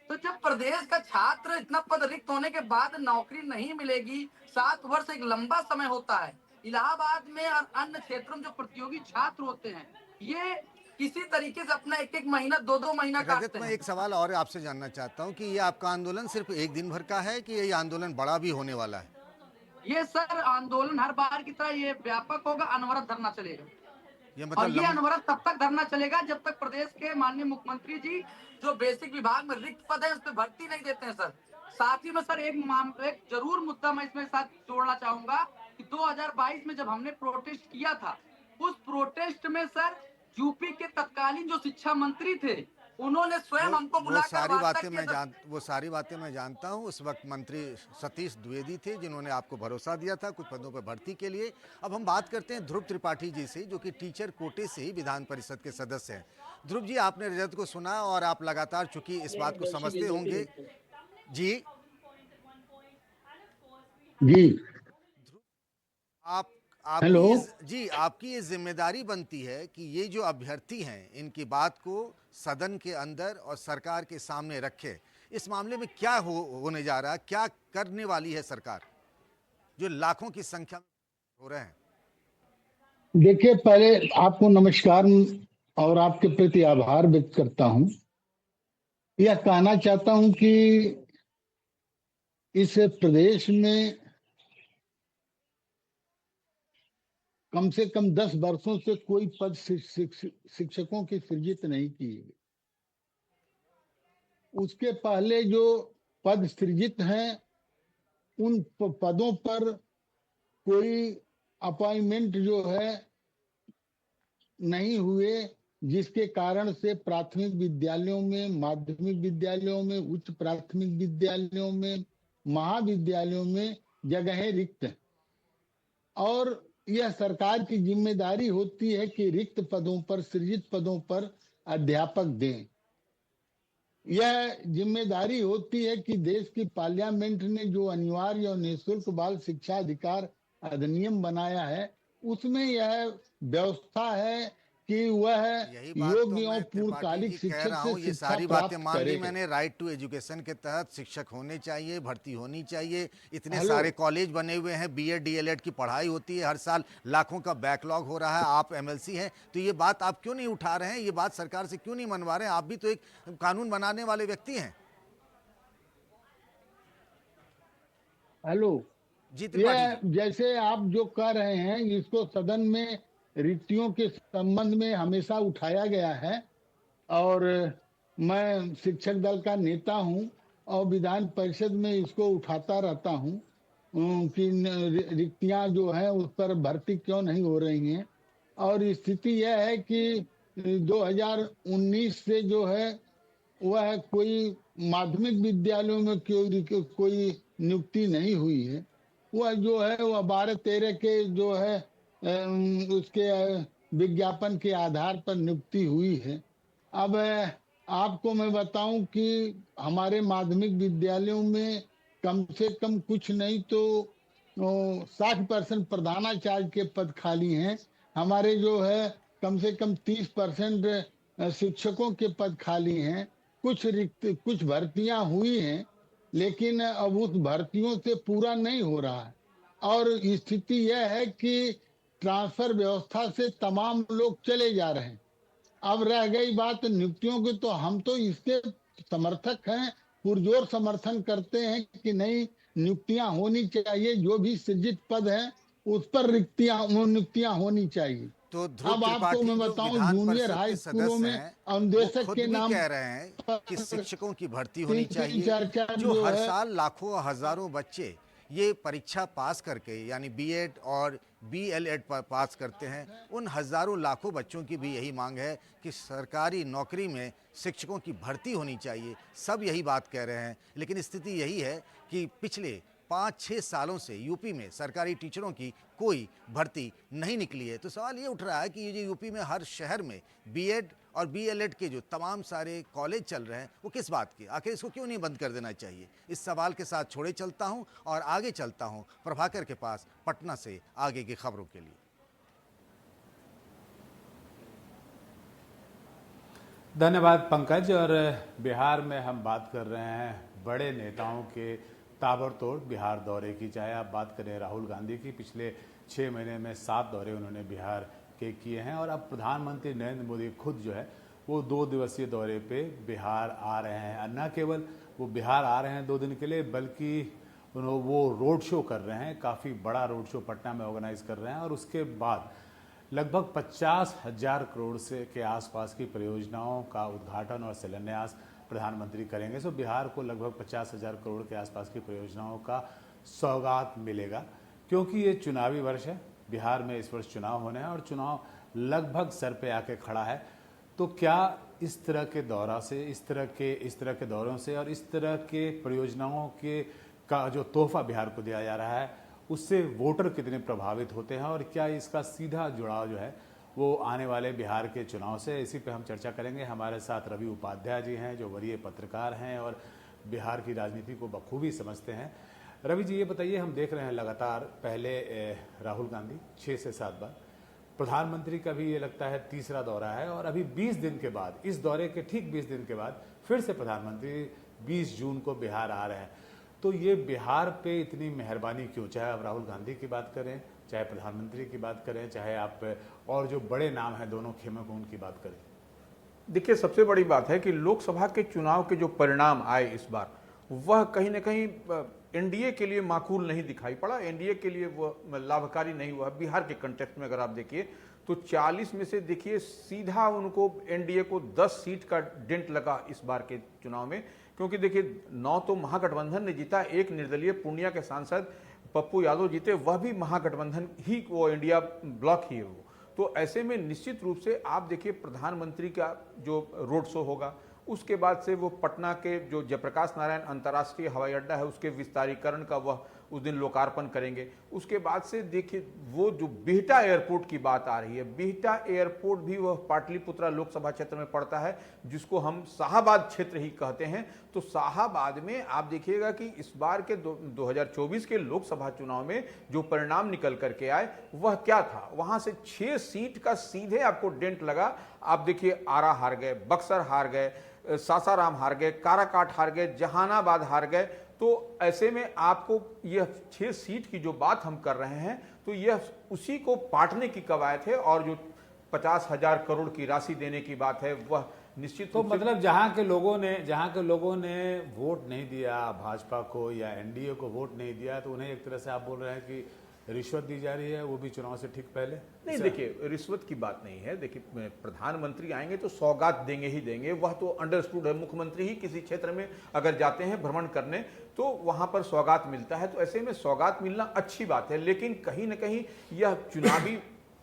तो जब प्रदेश का छात्र इतना पद रिक्त होने के बाद नौकरी नहीं मिलेगी, 7 वर्ष एक लंबा समय होता है। इलाहाबाद में और अन्य क्षेत्रों में जो प्रतियोगी छात्र होते हैं, ये किसी तरीके से अपना 1-1 महीना 2-2 महीना रजत, काटते मैं हैं। एक सवाल और आपसे जानना चाहता हूं कि ये आपका आंदोलन सिर्फ एक दिन भर का है कि ये आंदोलन बड़ा भी होने वाला है? ये सर आंदोलन हर बार की तरह ये व्यापक होगा, अनवरत धरना चलेगा। ये और मतलब ये अनवरत तब तक धरना चलेगा जब तक प्रदेश के माननीय मुख्यमंत्री जी जो बेसिक विभाग में रिक्त पद है उस पर भर्ती नहीं देते हैं सर। साथ ही में सर एक जरूर मुद्दा मैं इसमें साथ जोड़ना चाहूंगा कि 2022 में जब हमने प्रोटेस्ट किया था, उस प्रोटेस्ट में सर यूपी के तत्कालीन जो शिक्षा मंत्री थे, उन्होंने स्वयं हमको बुलाकर वार्ता किया था। वो सारी बातें मैं जानता हूं। उस वक्त मंत्री सतीश द्विवेदी थे जिन्होंने आपको भरोसा दिया था कुछ पदों पर भर्ती के लिए। अब हम बात करते हैं ध्रुव त्रिपाठी जी से, जो कि टीचर कोटे से ही विधान परिषद के सदस्य हैं। ध्रुव जी, आपने रजत को सुना और आप लगातार चूंकि इस बात को समझते होंगे। जी जी आप हेलो। आपकी ये जिम्मेदारी बनती है कि ये जो अभ्यर्थी हैं इनकी बात को सदन के अंदर और सरकार के सामने रखे। इस मामले में क्या होने जा रहा है, क्या करने वाली है सरकार जो लाखों की संख्या में हो रहे हैं? देखिए, पहले आपको नमस्कार और आपके प्रति आभार व्यक्त करता हूं। यह कहना चाहता हूं कि इस प्रदेश में कम से कम 10 वर्षों से कोई पद शिक्षकों की सृजित नहीं की गई। उसके पहले जो पद सृजित हैं उन पदों पर कोई अपॉइंटमेंट जो है नहीं हुए, जिसके कारण से प्राथमिक विद्यालयों में, माध्यमिक विद्यालयों में, उच्च प्राथमिक विद्यालयों में, महाविद्यालयों में जगहें रिक्त हैं। और यह सरकार की जिम्मेदारी होती है कि रिक्त पदों पर, सृजित पदों पर अध्यापक दें। यह जिम्मेदारी होती है कि देश की पार्लियामेंट ने जो अनिवार्य और निःशुल्क बाल शिक्षा अधिकार अधिनियम बनाया है, उसमें यह व्यवस्था है कि वह योग्य और पूर्णकालिक शिक्षक से ये शिक्षा सारी बातें प्राप्त मान ली करे। मैंने। राइट टू एजुकेशन के तहत शिक्षक होने चाहिए, भर्ती होनी चाहिए। इतने सारे कॉलेज बने हुए हैं, बीएड डीएलएड की पढ़ाई होती है, हर साल लाखों का बैकलॉग हो रहा है। आप एमएलसी हैं तो ये बात आप क्यों नहीं उठा रहे हैं, ये बात सरकार से क्यों नहीं मनवा रहे हैं? आप भी तो एक कानून बनाने वाले व्यक्ति हैं। हेलो जी ये जैसे आप जो कह रहे हैं, इसको सदन में रिक्तियों के संबंध में हमेशा उठाया गया है और मैं शिक्षक दल का नेता हूं और विधान परिषद में इसको उठाता रहता हूं कि रिक्तियां जो है उस पर भर्ती क्यों नहीं हो रही हैं। और स्थिति यह है कि 2019 से जो है वह कोई माध्यमिक विद्यालयों में कोई नियुक्ति नहीं हुई है। वह जो है वह 12-13 के जो है उसके विज्ञापन के आधार पर नियुक्ति हुई है। अब आपको मैं बताऊं कि हमारे माध्यमिक विद्यालयों में कम से कम कुछ नहीं तो 60% प्रधानाचार्य के पद खाली हैं। हमारे जो है कम से कम 30% शिक्षकों के पद खाली हैं। कुछ भर्तियां हुई हैं, लेकिन अब उस भर्तियों से पूरा नहीं हो रहा है। और स्थिति यह है कि ट्रांसफर व्यवस्था से तमाम लोग चले जा रहे हैं। अब रह गई बात नियुक्तियों की, तो हम तो इसके समर्थक हैं, पुरजोर समर्थन करते हैं कि नहीं, नियुक्तियां होनी चाहिए। जो भी सृजित पद है उस पर नियुक्तियां होनी चाहिए। तो अब आपको मैं बताऊं, जूनियर हाई स्कूलों में अनुदेशक के नाम कह रहे हैं कि शिक्षकों की भर्ती होनी चाहिए। जो हर साल लाखों हजारों बच्चे ये परीक्षा पास करके यानी बीएड और बीएलएड पास करते हैं, उन हजारों लाखों बच्चों की भी यही मांग है कि सरकारी नौकरी में शिक्षकों की भर्ती होनी चाहिए। सब यही बात कह रहे हैं, लेकिन स्थिति यही है कि पिछले 5-6 सालों से यूपी में सरकारी टीचरों की कोई भर्ती नहीं निकली है। तो सवाल ये उठ रहा है कि ये जो यूपी में हर शहर में बीएड और बीएलएड के जो तमाम सारे कॉलेज चल रहे हैं वो किस बात के, आखिर इसको क्यों नहीं बंद कर देना चाहिए? इस सवाल के साथ छोड़े चलता हूं और आगे चलता हूं प्रभाकर के पास पटना से आगे की खबरों के लिए। धन्यवाद पंकज। और बिहार में हम बात कर रहे हैं बड़े नेताओं के ताबड़तोड़ बिहार दौरे की। चाहे आप बात करें राहुल गांधी की, पिछले 6 महीने में 7 दौरे उन्होंने बिहार के किए हैं, और अब प्रधानमंत्री नरेंद्र मोदी खुद जो है वो 2 दिवसीय दौरे पे बिहार आ रहे हैं। न केवल वो बिहार आ रहे हैं 2 दिन के लिए, बल्कि वो रोड शो कर रहे हैं, काफ़ी बड़ा रोड शो पटना में ऑर्गेनाइज कर रहे हैं, और उसके बाद लगभग 50,000 करोड़ से के आसपास की परियोजनाओं का उद्घाटन और शिलान्यास प्रधानमंत्री करेंगे। सो बिहार को लगभग 50,000 करोड़ के आसपास की परियोजनाओं का सौगात मिलेगा, क्योंकि ये चुनावी वर्ष है। बिहार में इस वर्ष चुनाव होने हैं और चुनाव लगभग सर पे आके खड़ा है। तो क्या इस तरह के दौरा से, इस तरह के दौरों से और इस तरह के परियोजनाओं के का जो तोहफा बिहार को दिया जा रहा है, उससे वोटर कितने प्रभावित होते हैं, और क्या इसका सीधा जुड़ाव जो है वो आने वाले बिहार के चुनाव से? इसी पे हम चर्चा करेंगे। हमारे साथ रवि उपाध्याय जी हैं, जो वरीय पत्रकार हैं और बिहार की राजनीति को बखूबी समझते हैं। रवि जी, ये बताइए, हम देख रहे हैं लगातार, पहले राहुल गांधी 6 से 7 बार, प्रधानमंत्री का भी ये लगता है तीसरा दौरा है, और अभी 20 दिन के बाद, इस दौरे के ठीक 20 दिन के बाद फिर से प्रधानमंत्री 20 जून को बिहार आ रहे हैं। तो ये बिहार पे इतनी मेहरबानी क्यों? चाहे आप राहुल गांधी की बात करें, चाहे प्रधानमंत्री की बात करें, चाहे आप और जो बड़े नाम हैं दोनों खेमों को, उनकी बात करें। देखिए, सबसे बड़ी बात है कि लोकसभा के चुनाव के जो परिणाम आए इस बार, वह कहीं ना कहीं एनडीए के लिए माकूल नहीं दिखाई पड़ा, एनडीए के लिए वह लाभकारी नहीं हुआ। बिहार के कंटेक्स्ट में अगर आप देखिए तो 40 में से देखिए सीधा उनको एनडीए को 10 सीट का डेंट लगा इस बार के चुनाव में, क्योंकि देखिए 9 तो महागठबंधन ने जीता, 1 निर्दलीय पूर्णिया के सांसद पप्पू यादव जीते, वह भी महागठबंधन ही, वो इंडिया ब्लॉक ही है वो। तो ऐसे में निश्चित रूप से आप देखिए प्रधानमंत्री का जो रोड शो होगा, उसके बाद से वो पटना के जो जयप्रकाश नारायण अंतर्राष्ट्रीय हवाई अड्डा है उसके विस्तारीकरण का वह उस दिन लोकार्पण करेंगे। उसके बाद से देखिए वो जो बिहटा एयरपोर्ट की बात आ रही है, बिहटा एयरपोर्ट भी वह पाटलिपुत्रा लोकसभा क्षेत्र में पड़ता है, जिसको हम शाहाबाद क्षेत्र ही कहते हैं। तो शाहाबाद में आप देखिएगा कि इस बार के 2024 के लोकसभा चुनाव में जो परिणाम निकल करके आए वह क्या था, वहां से 6 सीट का सीधे आपको डेंट लगा। आप देखिए आरा हार गए, बक्सर हार गए, सासाराम हार गए, काराकाट हार गए, जहानाबाद हार गए। तो ऐसे में आपको यह 6 सीट की जो बात हम कर रहे हैं, तो यह उसी को पाटने की कवायद है, और जो 50,000 करोड़ की राशि देने की बात है वह निश्चित। तो मतलब जहां के लोगों ने वोट नहीं दिया भाजपा को या एनडीए को वोट नहीं दिया, तो उन्हें एक तरह से आप बोल रहे हैं कि रिश्वत दी जा रही है, वो भी चुनाव से ठीक पहले? नहीं, देखिए रिश्वत की बात नहीं है। देखिए प्रधानमंत्री आएंगे तो सौगात देंगे ही देंगे, वह तो अंडरस्टूड है। मुख्यमंत्री ही किसी क्षेत्र में अगर जाते हैं भ्रमण करने तो वहां पर सौगात मिलता है, तो ऐसे में सौगात मिलना अच्छी बात है। लेकिन कहीं ना कहीं यह चुनावी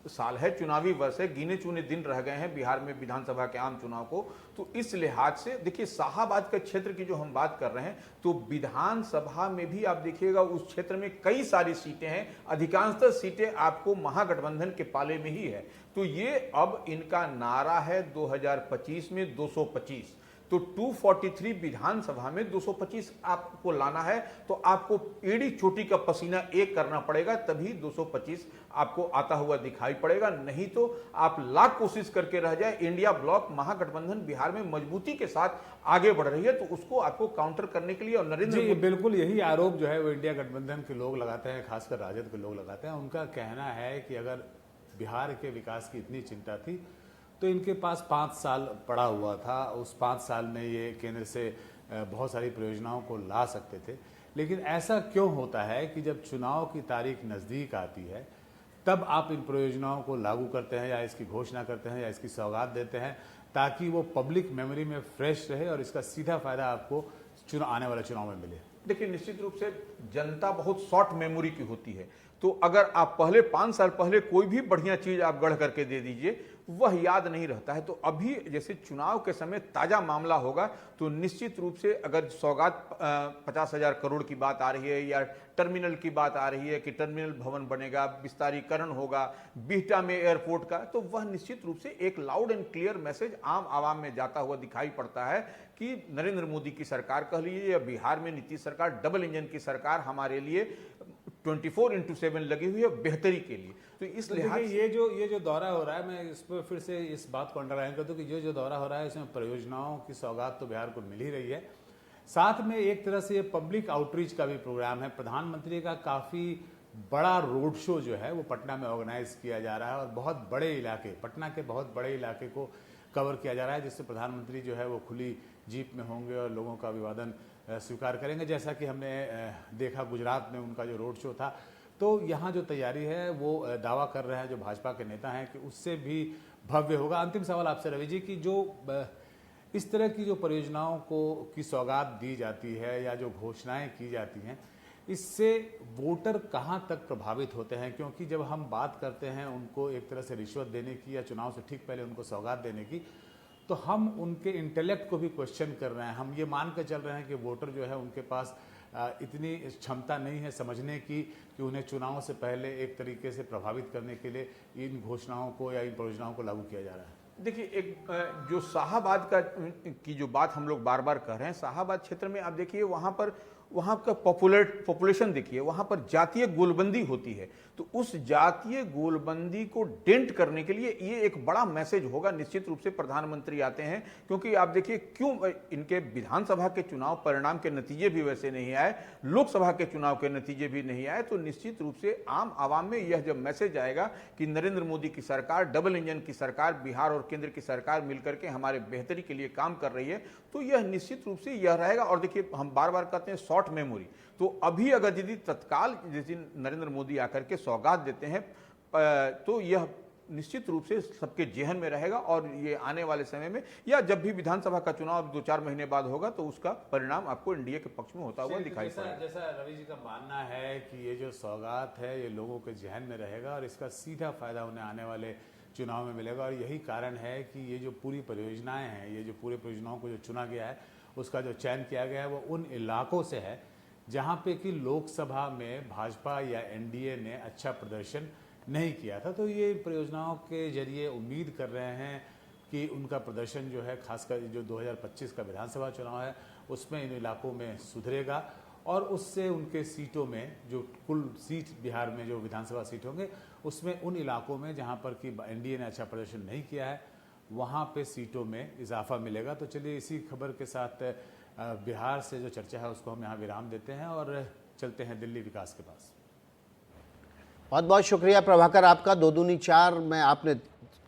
साल है, चुनावी वर्ष है, गिने चुने दिन रह गए हैं बिहार में विधानसभा के आम चुनाव को। तो इस लिहाज से देखिए शाहाबाद के क्षेत्र की जो हम बात कर रहे हैं, तो विधानसभा में भी आप देखिएगा उस क्षेत्र में कई सारी सीटें हैं, अधिकांशतः सीटें आपको महागठबंधन के पाले में ही है। तो ये अब इनका नारा है 2025 में 225, तो 243 विधानसभा में 225 आपको लाना है, तो आपको एड़ी चोटी का पसीना एक करना पड़ेगा, तभी 225 आपको आता हुआ दिखाई पड़ेगा। नहीं तो आप लाख कोशिश करके रह जाए। इंडिया ब्लॉक महागठबंधन बिहार में मजबूती के साथ आगे बढ़ रही है, तो उसको आपको काउंटर करने के लिए, और नरेंद्र जी बिल्कुल यही आरोप जो है वो इंडिया गठबंधन के लोग लगाते हैं, खासकर राजद के लोग लगाते हैं। उनका कहना है कि अगर बिहार के विकास की इतनी चिंता थी तो इनके पास 5 साल पड़ा हुआ था, उस 5 साल में ये केंद्र से बहुत सारी परियोजनाओं को ला सकते थे। लेकिन ऐसा क्यों होता है कि जब चुनाव की तारीख नज़दीक आती है तब आप इन परियोजनाओं को लागू करते हैं, या इसकी घोषणा करते हैं, या इसकी सौगात देते हैं, ताकि वो पब्लिक मेमोरी में फ्रेश रहे और इसका सीधा फायदा आपको आने वाले चुनाव में मिले? देखिए निश्चित रूप से जनता बहुत शॉर्ट मेमोरी की होती है, तो अगर आप पहले 5 साल पहले कोई भी बढ़िया चीज आप गढ़ करके दे दीजिए, वह याद नहीं रहता है। तो अभी जैसे चुनाव के समय ताजा मामला होगा, तो निश्चित रूप से अगर सौगात 50,000 करोड़ की बात आ रही है, या टर्मिनल की बात आ रही है कि टर्मिनल भवन बनेगा, विस्तारीकरण होगा बिहटा में एयरपोर्ट का, तो वह निश्चित रूप से एक लाउड एंड क्लियर मैसेज आम आवाम में जाता हुआ दिखाई पड़ता है कि नरेंद्र मोदी की सरकार कह लीजिए या बिहार में नीतीश सरकार, डबल इंजन की सरकार हमारे लिए 24/7 लगी हुई है बेहतरी के लिए। तो इस तो लिहाज देखिए ये जो दौरा हो रहा है, मैं इस पर फिर से इस बात को अंडरलाइन कर दूं कि ये जो दौरा हो रहा है इसमें परियोजनाओं की सौगात तो बिहार को मिल ही रही है, साथ में एक तरह से ये पब्लिक आउटरीच का भी प्रोग्राम है। प्रधानमंत्री का काफ़ी बड़ा रोड शो जो है वो पटना में ऑर्गेनाइज किया जा रहा है और बहुत बड़े इलाके, पटना के बहुत बड़े इलाके को कवर किया जा रहा है, जिससे प्रधानमंत्री जो है वो खुली जीप में होंगे और लोगों का अभिवादन स्वीकार करेंगे। जैसा कि हमने देखा गुजरात में उनका जो रोड शो था, तो यहाँ जो तैयारी है वो दावा कर रहे हैं जो भाजपा के नेता हैं कि उससे भी भव्य होगा। अंतिम सवाल आपसे रवि जी की जो इस तरह की जो परियोजनाओं की सौगात दी जाती है या जो घोषणाएं की जाती हैं, इससे वोटर कहां तक प्रभावित होते हैं? क्योंकि जब हम बात करते हैं उनको एक तरह से रिश्वत देने की या चुनाव से ठीक पहले उनको सौगात देने की, तो हम उनके इंटेलेक्ट को भी क्वेश्चन कर रहे हैं। हम ये मान कर चल रहे हैं कि वोटर जो है उनके पास इतनी क्षमता नहीं है समझने की कि उन्हें चुनाव से पहले एक तरीके से प्रभावित करने के लिए इन घोषणाओं को या इन परियोजनाओं को लागू किया जा रहा है। देखिए, एक जो शाहाबाद की जो बात हम लोग बार बार कह रहे हैं, शाहाबाद क्षेत्र में आप देखिए वहाँ का पॉपुलेशन देखिए, वहाँ पर जातीय गोलबंदी होती है। तो उस जातीय गोलबंदी को डेंट करने के लिए ये एक बड़ा मैसेज होगा। निश्चित रूप से प्रधानमंत्री आते हैं, क्योंकि आप देखिए क्यों इनके विधानसभा के चुनाव परिणाम के नतीजे भी वैसे नहीं आए, लोकसभा के चुनाव के नतीजे भी नहीं आए, तो निश्चित रूप से आम आवाम में यह जब मैसेज आएगा कि नरेंद्र मोदी की सरकार, डबल इंजन की सरकार, बिहार और केंद्र की सरकार मिलकर के हमारे बेहतरी के लिए काम कर रही है, तो यह निश्चित रूप से यह रहेगा। और देखिए, हम बार बार कहते हैं शॉर्ट मेमोरी, तो अभी अगर यदि तत्काल जिस दिन नरेंद्र मोदी आकर के सौगात देते हैं तो यह निश्चित रूप से सबके जेहन में रहेगा। और ये आने वाले समय में या जब भी विधानसभा का चुनाव 2-4 महीने बाद होगा तो उसका परिणाम आपको एनडीए के पक्ष में होता हुआ दिखाई पड़ेगा। जैसा रवि जी का मानना है कि ये जो सौगात है ये लोगों के जेहन में रहेगा और इसका सीधा फायदा उन्हें आने वाले चुनाव में मिलेगा। और यही कारण है कि ये जो पूरी परियोजनाएं हैं, ये जो पूरी परियोजनाओं को जो चुना गया है, उसका जो चयन किया गया है वो उन इलाकों से है जहाँ पे कि लोकसभा में भाजपा या एनडीए ने अच्छा प्रदर्शन नहीं किया था। तो ये परियोजनाओं के जरिए उम्मीद कर रहे हैं कि उनका प्रदर्शन जो है, खासकर जो 2025 का विधानसभा चुनाव है उसमें इन इलाकों में सुधरेगा और उससे उनके सीटों में, जो कुल सीट बिहार में जो विधानसभा सीट होंगे उसमें उन इलाकों में जहाँ पर कि एनडीए ने अच्छा प्रदर्शन नहीं किया है वहाँ पे सीटों में इजाफा मिलेगा। तो चलिए इसी खबर के साथ बिहार से जो चर्चा है उसको हम यहाँ विराम देते हैं और चलते हैं दिल्ली विकास के पास। बहुत बहुत शुक्रिया प्रभाकर आपका। 2 दूनी 4 में आपने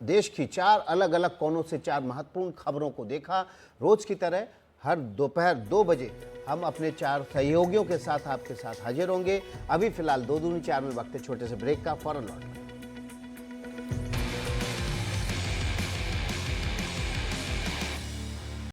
देश की 4 अलग अलग कोनों से 4 महत्वपूर्ण खबरों को देखा। रोज की तरह हर दोपहर 2 बजे हम अपने 4 सहयोगियों के साथ आपके साथ हाजिर होंगे। अभी फिलहाल 2 दूनी 4 में वक्त है छोटे से ब्रेक का, फौरन लौटेंगे।